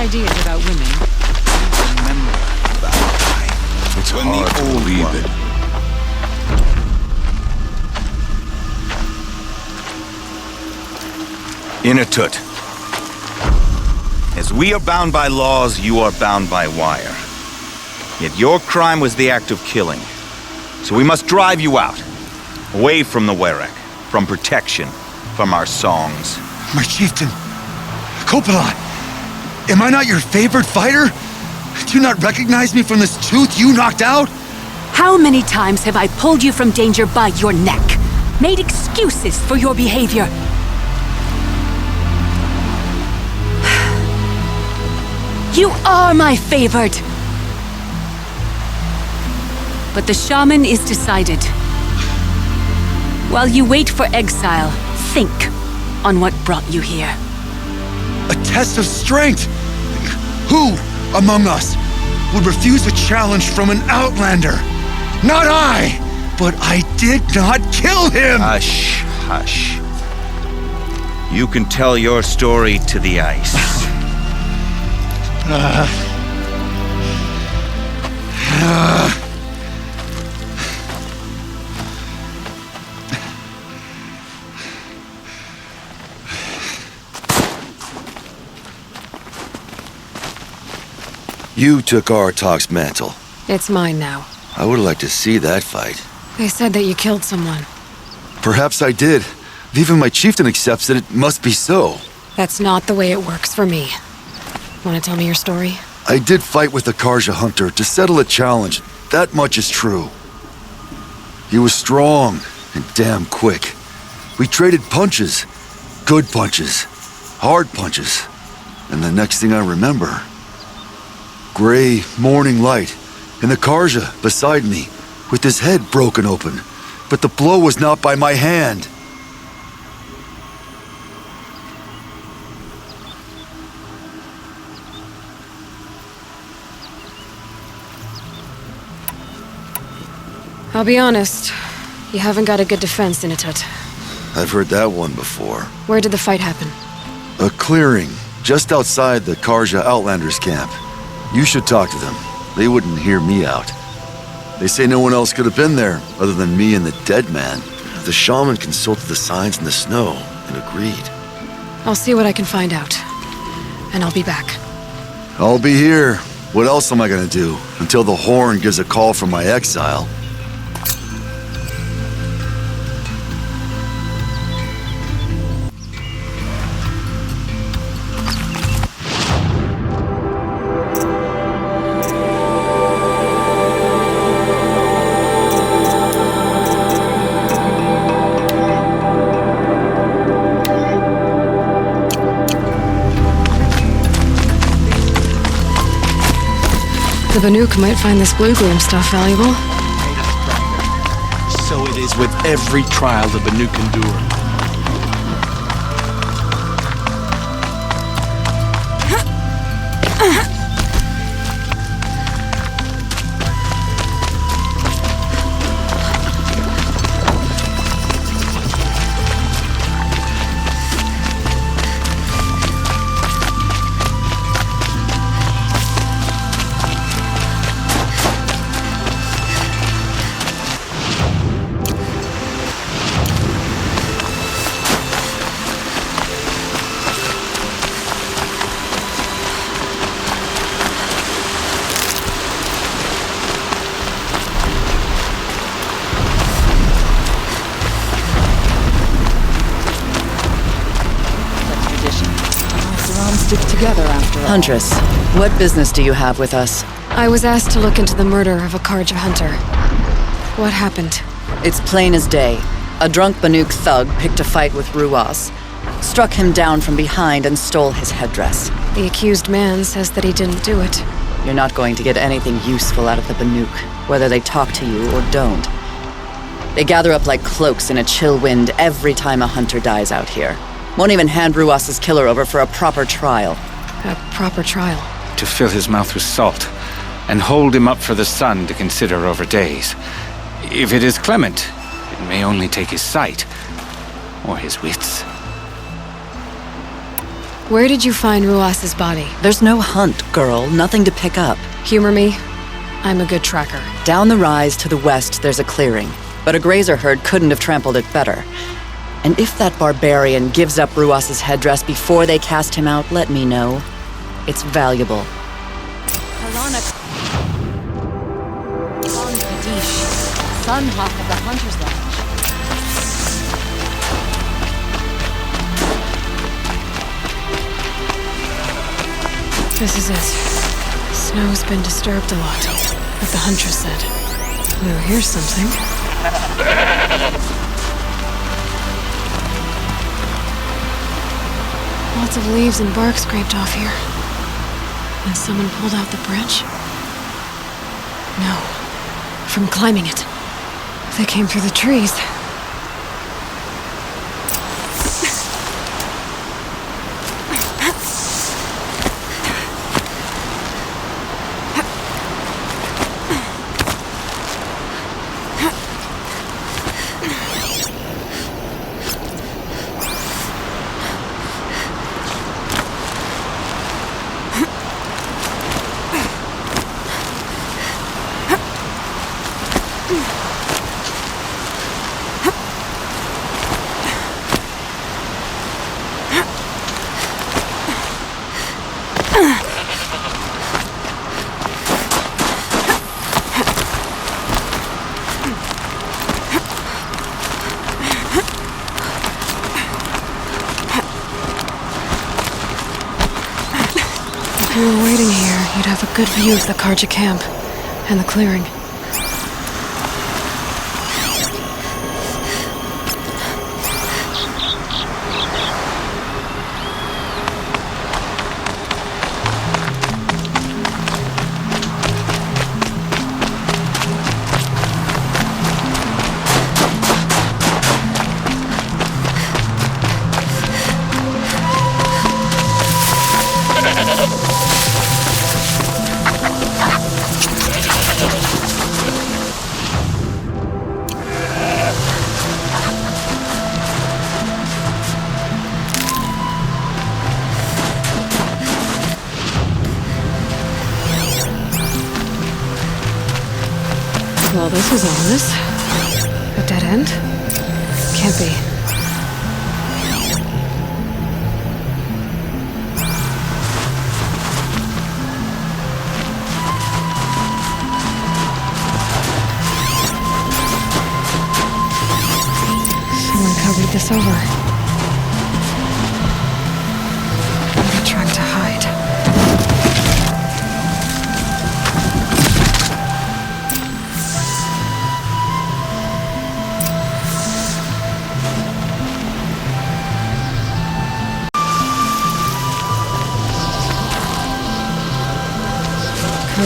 ideas about women. Remember that time. It's hard to believe it. Inatut. As we are bound by laws, you are bound by wire. Yet your crime was the act of killing. So we must drive you out. Away from the Werek. From protection. From our songs. My chieftain. Coppola. Am I not your favorite fighter? Do you not recognize me from this tooth you knocked out? How many times have I pulled you from danger by your neck? Made excuses for your behavior? You are my favorite! But the shaman is decided. While you wait for exile, think on what brought you here. A test of strength! Who among us would refuse a challenge from an outlander? Not I! But I did not kill him! Hush, hush. You can tell your story to the ice. You took Artok's mantle. It's mine now. I would like to see that fight. They said that you killed someone. Perhaps I did. If even my chieftain accepts it, it must be so. That's not the way it works for me. Want to tell me your story? I did fight with the Karja hunter to settle a challenge. That much is true. He was strong and damn quick. We traded punches. Good punches. Hard punches. And the next thing I remember... gray morning light, and the Karja beside me, with his head broken open. But the blow was not by my hand. I'll be honest. You haven't got a good defense, Inatut. I've heard that one before. Where did the fight happen? A clearing, just outside the Karja Outlanders camp. You should talk to them. They wouldn't hear me out. They say no one else could have been there, other than me and the dead man. The shaman consulted the signs in the snow and agreed. I'll see what I can find out. And I'll be back. I'll be here. What else am I gonna do? Until the horn gives a call from my exile. The Banuk might find this blue gloom stuff valuable. So it is with every trial the Banuk endure. Stick together after all. Huntress, what business do you have with us? I was asked to look into the murder of a Karja hunter. What happened? It's plain as day. A drunk Banuk thug picked a fight with Ruas, struck him down from behind and stole his headdress. The accused man says that he didn't do it. You're not going to get anything useful out of the Banuk, whether they talk to you or don't. They gather up like cloaks in a chill wind every time a hunter dies out here. Won't even hand Ruas's killer over for a proper trial. A proper trial? To fill his mouth with salt, and hold him up for the sun to consider over days. If it is clement, it may only take his sight, or his wits. Where did you find Ruas's body? There's no hunt, girl. Nothing to pick up. Humor me. I'm a good tracker. Down the rise to the west, there's a clearing. But a grazer herd couldn't have trampled it better. And if that barbarian gives up Ruas's headdress before they cast him out, let me know. It's valuable. Sunhawk of the Hunter's Lodge. This is it. Snow's been disturbed a lot, like the Huntress said. Oh, here's something. Lots of leaves and bark scraped off here. And someone pulled out the branch? No. From climbing it. They came through the trees. If you were waiting here, you'd have a good view of the Karja camp and the clearing. Well, this was ominous. A dead end? Can't be. Someone covered this over. Maybe trying to hide.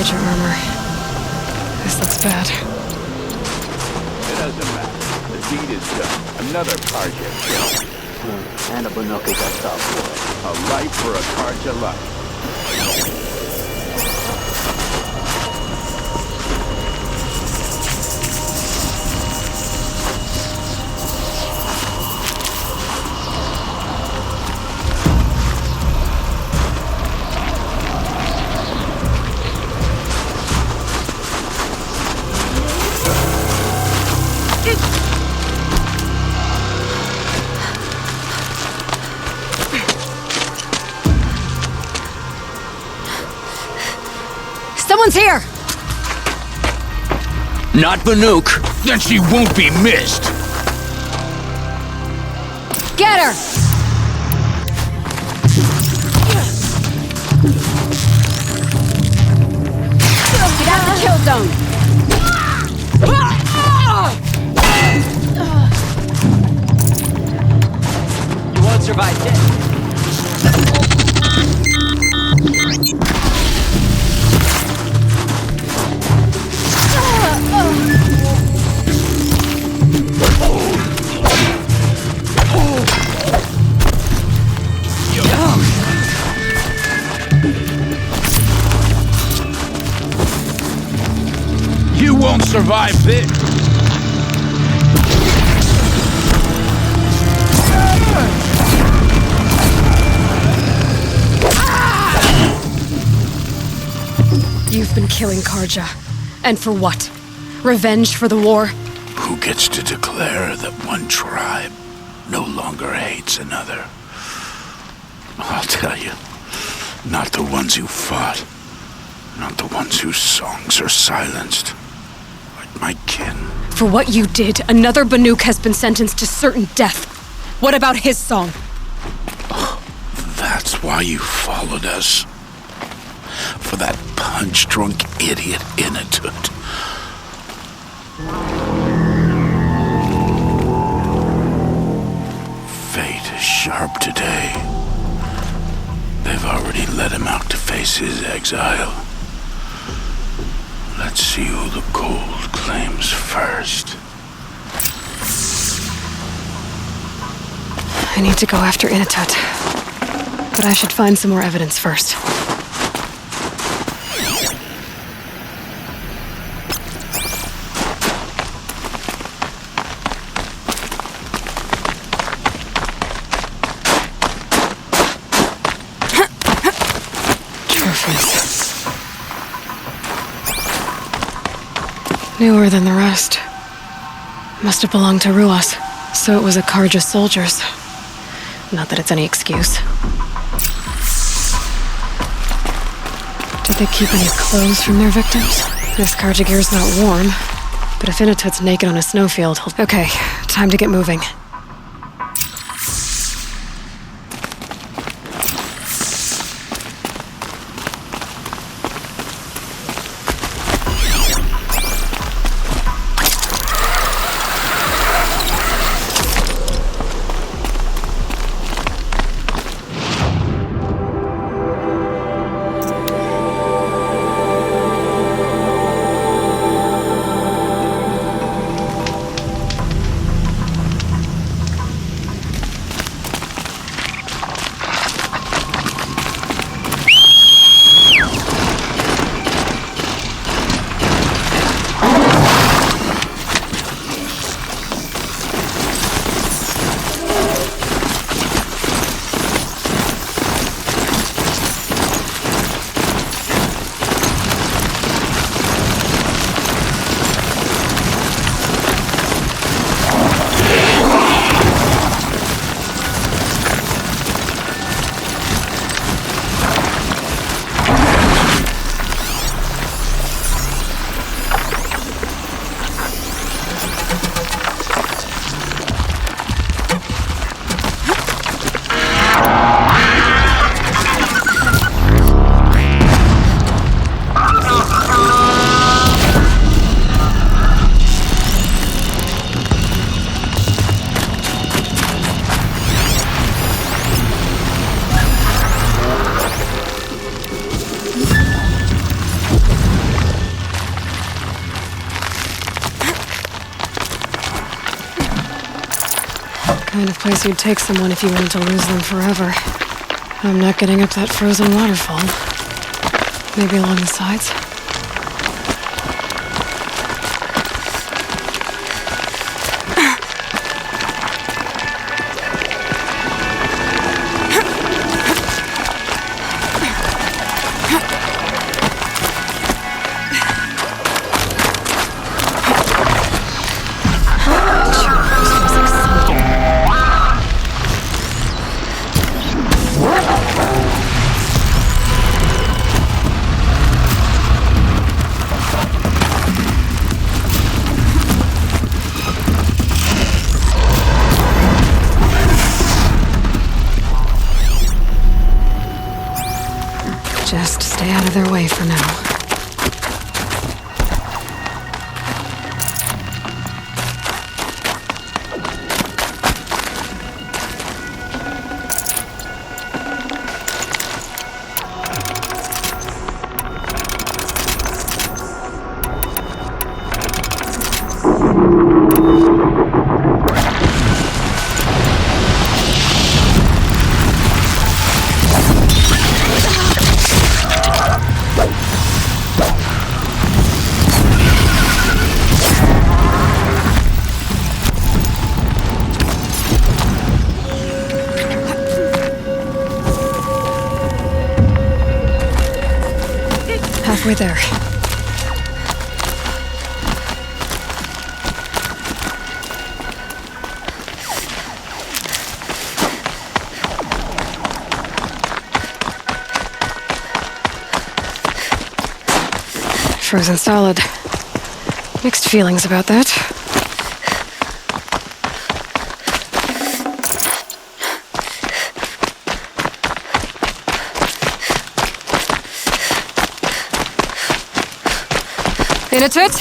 Your armor. This looks bad. It doesn't matter. The deed is done. Another Karja kill. And a Banuk is up for it. A life for a Karja life. Someone's here! Not Banuk. Then she won't be missed. Get her! Get out the kill zone! You won't survive this. You won't survive this. You've been killing Karja. And for what? Revenge for the war? Who gets to declare that one tribe no longer hates another? I'll tell you, not the ones who fought. Not the ones whose songs are silenced. Like my kin. For what you did, another Banuk has been sentenced to certain death. What about his song? That's why you followed us. For that punch-drunk idiot Inatut. Fate is sharp today. They've already let him out to face his exile. Let's see who the gold claims first. I need to go after Inatut. But I should find some more evidence first. Newer than the rest. Must have belonged to Ruas, so it was a Karja soldiers. Not that it's any excuse. Did they keep any clothes from their victims? This Karja gear's not warm, but if Inatut's naked on a snowfield, okay, time to get moving. Kind of place you'd take someone if you wanted to lose them forever. I'm not getting up that frozen waterfall. Maybe along the sides? Just stay out of their way for now. We're there. Frozen solid. Mixed feelings about that. Inatut!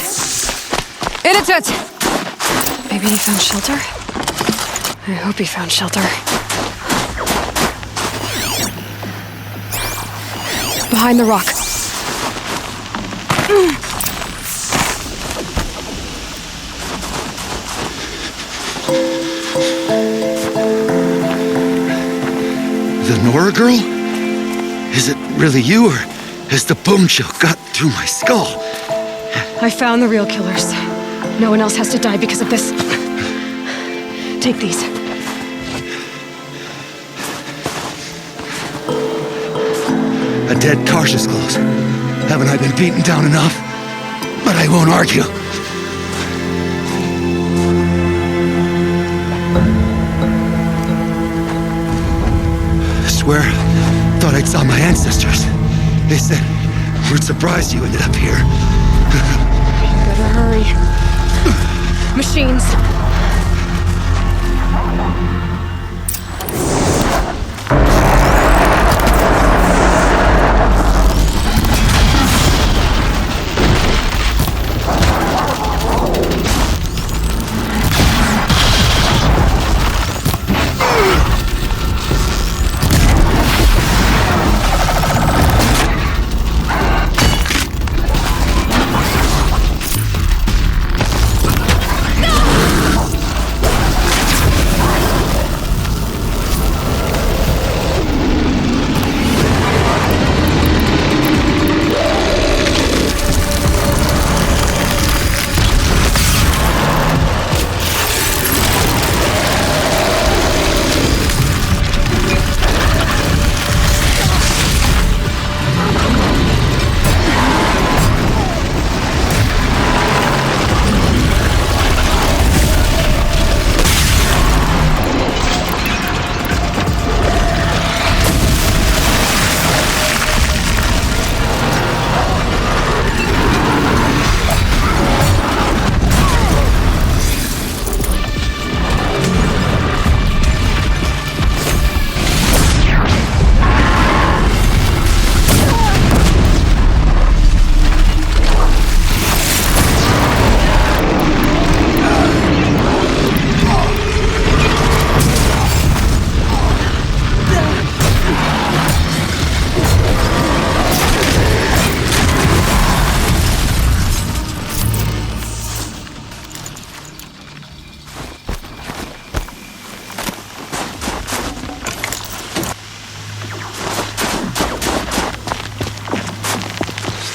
Inatut! Maybe he found shelter? I hope he found shelter. Behind the rock. The Nora girl? Is it really you, or has the boom chill got through my skull? I found the real killers. No one else has to die because of this. Take these. A dead Karja's close. Haven't I been beaten down enough? But I won't argue. I swear, thought I saw my ancestors. They said, we're surprised you ended up here. Better hurry. Machines.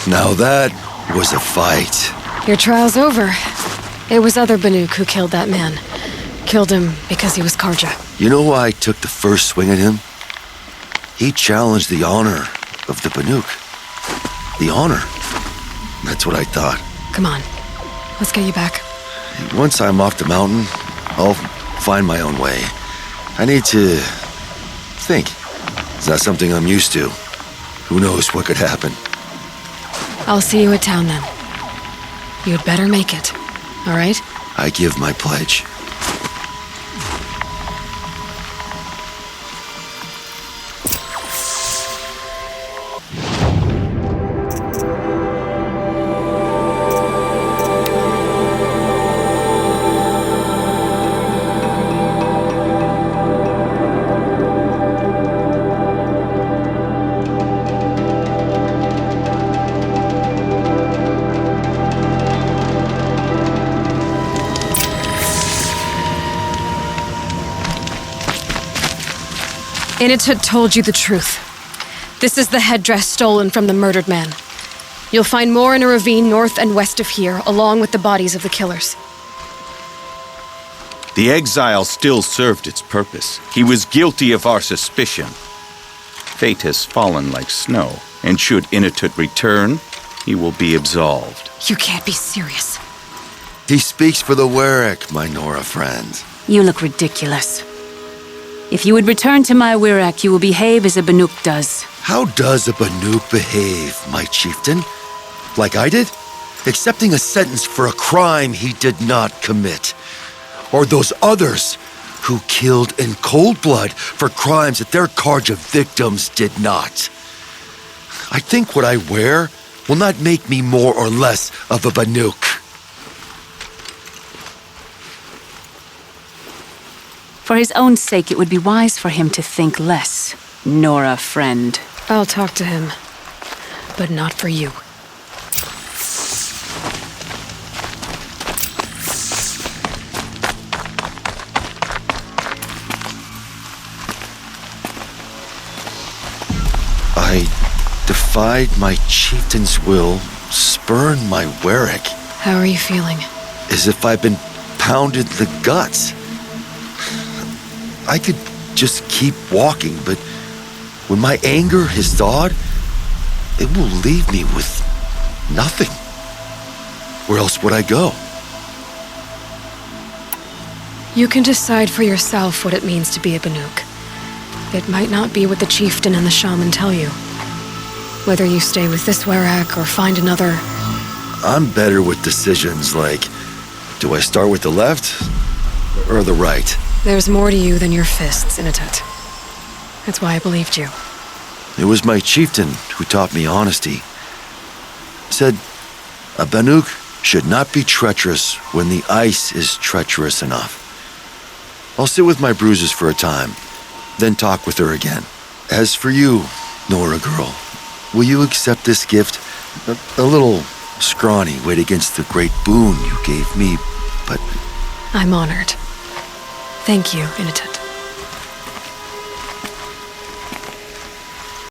Now that was a fight. Your trial's over. It was other Banuk who killed that man. Killed him because he was Karja. You know why I took the first swing at him? He challenged the honor of the Banuk. The honor. That's what I thought. Come on. Let's get you back. Once I'm off the mountain, I'll find my own way. I need to think. It's not something I'm used to. Who knows what could happen? I'll see you at town then. You'd better make it, all right? I give my pledge. Inatut told you the truth. This is the headdress stolen from the murdered man. You'll find more in a ravine north and west of here, along with the bodies of the killers. The exile still served its purpose. He was guilty of our suspicion. Fate has fallen like snow, and should Inatut return, he will be absolved. You can't be serious. He speaks for the Werek, my Nora friend. You look ridiculous. If you would return to my Wirrak, you will behave as a Banuk does. How does a Banuk behave, my chieftain? Like I did? Accepting a sentence for a crime he did not commit. Or those others who killed in cold blood for crimes that their Karja victims did not. I think what I wear will not make me more or less of a Banuk. For his own sake, it would be wise for him to think less. Nora, friend. I'll talk to him. But not for you. I defied my chieftain's will, spurned my Werek. How are you feeling? As if I've been pounded in the guts. I could just keep walking, but when my anger has thawed, it will leave me with nothing. Where else would I go? You can decide for yourself what it means to be a Banuk. It might not be what the chieftain and the shaman tell you. Whether you stay with this Werek or find another... I'm better with decisions like, do I start with the left or the right? There's more to you than your fists, Inatet. That's why I believed you. It was my chieftain who taught me honesty. Said, a Banuk should not be treacherous when the ice is treacherous enough. I'll sit with my bruises for a time, then talk with her again. As for you, Nora girl, will you accept this gift? A little scrawny weighed against the great boon you gave me, but... I'm honored. Thank you, Inatet.